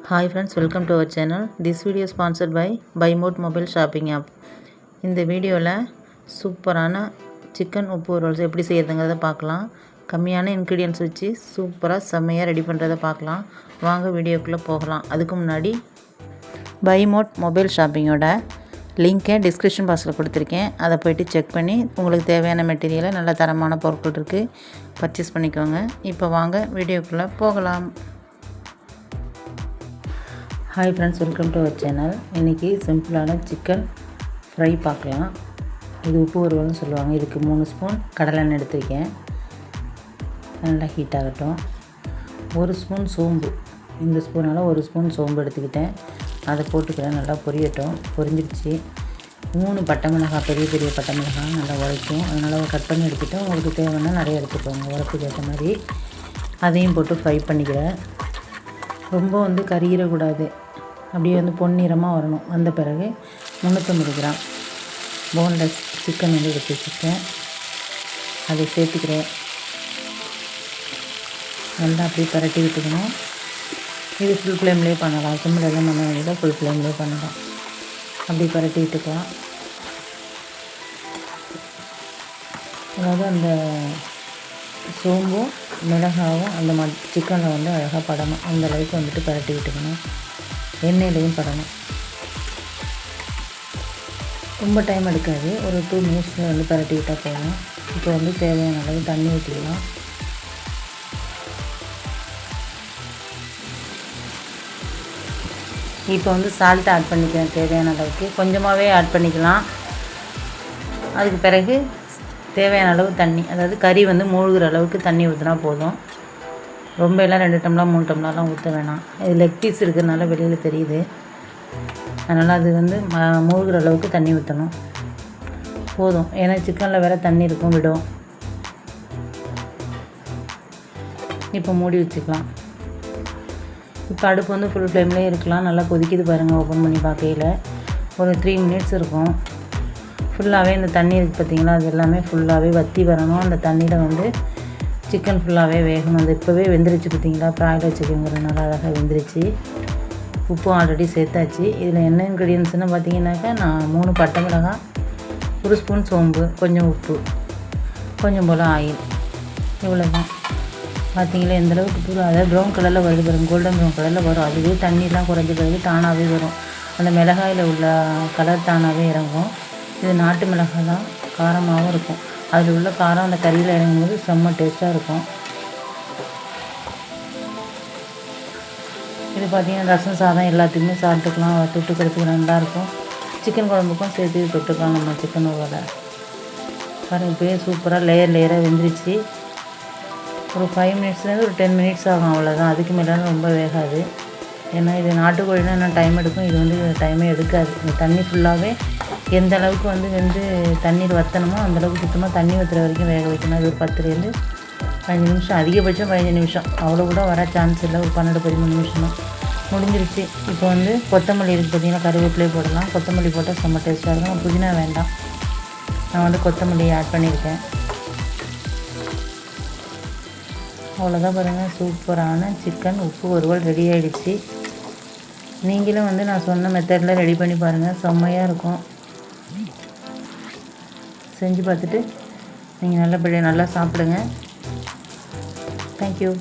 Hi friends, welcome to our channel. This video is sponsored by BuyMode mobile shopping app. இந்த வீடியோவில் சூப்பரான chicken உப்பு Rolle's எப்படி செய்யறதுங்கிறத பார்க்கலாம். கம்மியான இன்க்ரீடியன்ட்ஸ் வச்சு சூப்பராக செம்மையாக ரெடி பண்ணுறதை பார்க்கலாம். வாங்க வீடியோக்குள்ளே போகலாம். அதுக்கு முன்னாடி BuyMode மொபைல் ஷாப்பிங்கோட லிங்க்கை டிஸ்கிரிப்ஷன் பாக்ஸில் கொடுத்துருக்கேன். அதை போய்ட்டு செக் பண்ணி உங்களுக்கு தேவையான மெட்டீரியலை நல்ல தரமான பொருட்கள் இருக்குது, பர்ச்சேஸ் பண்ணிக்கோங்க. இப்போ வாங்க வீடியோக்குள்ளே போகலாம். Hi friends, welcome to our channel. இன்றைக்கி சிம்பிளான சிக்கன் ஃப்ரை பார்க்கலாம். இது உப்பு வறுவல்னு சொல்லுவாங்க. இதுக்கு 3 ஸ்பூன் கடலெண்ணெய் எடுத்திருக்கேன். நல்லா ஹீட் ஆகட்டும். 1 ஸ்பூன் சோம்பு, இந்த ஸ்பூனால் 1 ஸ்பூன் சோம்பு எடுத்துக்கிட்டேன். அதை போட்டுக்கிறேன். நல்லா பொரியட்டும். பொரிஞ்சிருச்சு. 3 பட்டை மிளகாய், பெரிய பெரிய பட்டை மிளகாய் நல்லா உரைக்கும். அதனால் கட் பண்ணி எடுத்துகிட்டு உங்களுக்கு தேவைன்னா நிறைய எடுத்துக்கோங்க, உரப்புக்கு ஏற்ற மாதிரி. அதையும் போட்டு ஃப்ரை பண்ணிக்கிறேன். ரொம்ப கறியிடக்கூடாது, அப்படியே பொன்னிறமாக வரணும். வந்த பிறகு 350 கிராம் போன்லெஸ் சிக்கன் எடுத்து வச்சுருக்கேன். அதை சேர்த்துக்கிறேன். நல்லா அப்படியே பரட்டி விட்டுக்கணும். இது ஃபுல் ஃப்ளேம்லேயே பண்ணலாம். சிம்மிலெல்லாம் பண்ண வேண்டியதை ஃபுல் ஃப்ளேம்லேயே பண்ணலாம். அப்படி பரட்டி விட்டுக்கலாம். அதாவது அந்த சோம்பும் மிளகாவும் அந்த சிக்கனில் அழகாக படணும். அந்த அளவுக்கு பரட்டி விட்டுக்கணும். எண்ணெயிலையும் படணும். ரொம்ப டைம் எடுக்காது. ஒரு 2 மினிட்ஸில் பரட்டி விட்டால் போதும். இப்போ தேவையான அளவு தண்ணி ஊற்றிக்கலாம். இப்போ சால்ட் ஆட் பண்ணிக்கலாம். தேவையான அளவுக்கு கொஞ்சமாகவே ஆட் பண்ணிக்கலாம். அதுக்கு பிறகு தேவையான அளவு தண்ணி, அதாவது கறி மூழ்கிற அளவுக்கு தண்ணி ஊற்றினா போதும். ரொம்ப எல்லாம் 2 டம்ளர் 3 டம்ளர்லாம் ஊற்ற வேணாம். இது லெக் பீஸ் இருக்கிறதுனால வெளியில் தெரியுது. அதனால் அது மூழ்கிற அளவுக்கு தண்ணி ஊற்றணும். போதும். ஏன்னா சிக்கனில் வேறு தண்ணி இருக்கும், விடும். இப்போ மூடி வச்சுக்கலாம். இப்போ அடுப்பு ஃபுல் ஃப்ளேம்லேயே இருக்கலாம். நல்லா கொதிக்குது பாருங்கள். ஓப்பன் பண்ணி பார்க்கையில் ஒரு 3 மினிட்ஸ் இருக்கும். ஃபுல்லாகவே இந்த தண்ணி இருக்குது பார்த்திங்களா, அது எல்லாமே ஃபுல்லாகவே வற்றி வரணும். அந்த தண்ணியில் சிக்கன் ஃபுல்லாகவே வேகணும். அது இப்போவே வெந்துருச்சு பார்த்திங்களா. ப்ராய்லர் சிக்கனுங்கிறதுனால அழகாக வெந்துருச்சு. உப்பும் ஆல்ரெடி சேர்த்தாச்சு. இதில் என்ன இன்க்ரீடியன்ட்ஸ்னு பார்த்திங்கனாக்கா, நான் 3 பட்டை மிளகாய், 1 ஸ்பூன் சோம்பு, கொஞ்சம் உப்பு, கொஞ்சம் போல் ஆயில், இவ்வளோ தான். பார்த்திங்களா எந்தளவுக்கு அதாவது ப்ரௌன் கலரில் வருது பாருங்கள். கோல்டன் ப்ரௌன் கலரில் வரும். அதுவே தண்ணிலாம் குறைஞ்ச பிறகு தானாகவே வரும். அந்த மிளகாயில் உள்ள கலர் தானாகவே இறங்கும். இது நாட்டு மிளகாய் தான், காரமாகவும் இருக்கும். அதில் உள்ள காரம் அந்த கறியில் இறங்கும்போது செம்ம டேஸ்ட்டாக இருக்கும். இது பார்த்திங்கன்னா ரசம் சாதம் எல்லாத்துக்குமே சாப்பிட்டுக்கலாம். தொட்டுக்கிறதுக்கு நல்லாயிருக்கும். சிக்கன் குழம்புக்கும் சேர்த்து தொட்டுக்கலாம் நம்ம சிக்கன் உருவலை. பாருங்கள் இப்போயே சூப்பராக லேயராக வெந்துருச்சு. ஒரு 5 மினிட்ஸ்லேருந்து ஒரு 10 மினிட்ஸ் ஆகும், அவ்வளோதான். அதுக்கு மேலே ரொம்ப வேகாது. ஏன்னா இது நாட்டுக்கோழினா என்ன டைம் எடுக்கும். இது டைமே எடுக்காது. இந்த தண்ணி ஃபுல்லாகவே எந்த அளவுக்கு தண்ணீர் வற்றணுமோ அந்தளவுக்கு சுத்தமாக தண்ணி வற்றுற வரைக்கும் வேக வைக்கணும். அது ஒரு 10லேருந்து 15 நிமிஷம், அதிகபட்சம் 15 நிமிஷம். அவ்வளோ கூட வர சான்ஸ் இல்லை. ஒரு 12-13 நிமிஷம் தான். முடிஞ்சிருச்சு. இப்போ கொத்தமல்லி இருக்குது பார்த்திங்கன்னா, கருவேப்பிலையே போடலாம். கொத்தமல்லி போட்டால் செம்ம டேஸ்ட்டாக இருக்கும். புதினா வேண்டாம். நான் கொத்தமல்லி ஆட் பண்ணியிருக்கேன். அவ்வளோதான் பாருங்கள். சூப்பரான சிக்கன் உப்பு வறுவல் ரெடி ஆகிடுச்சு. நீங்களும் நான் சொன்ன மெத்தடில் ரெடி பண்ணி பாருங்கள். செம்மையாக இருக்கும். செஞ்சு பார்த்துட்டு நீங்கள் நல்லபடியாக நல்லா சாப்பிடுங்க. தேங்க்யூ.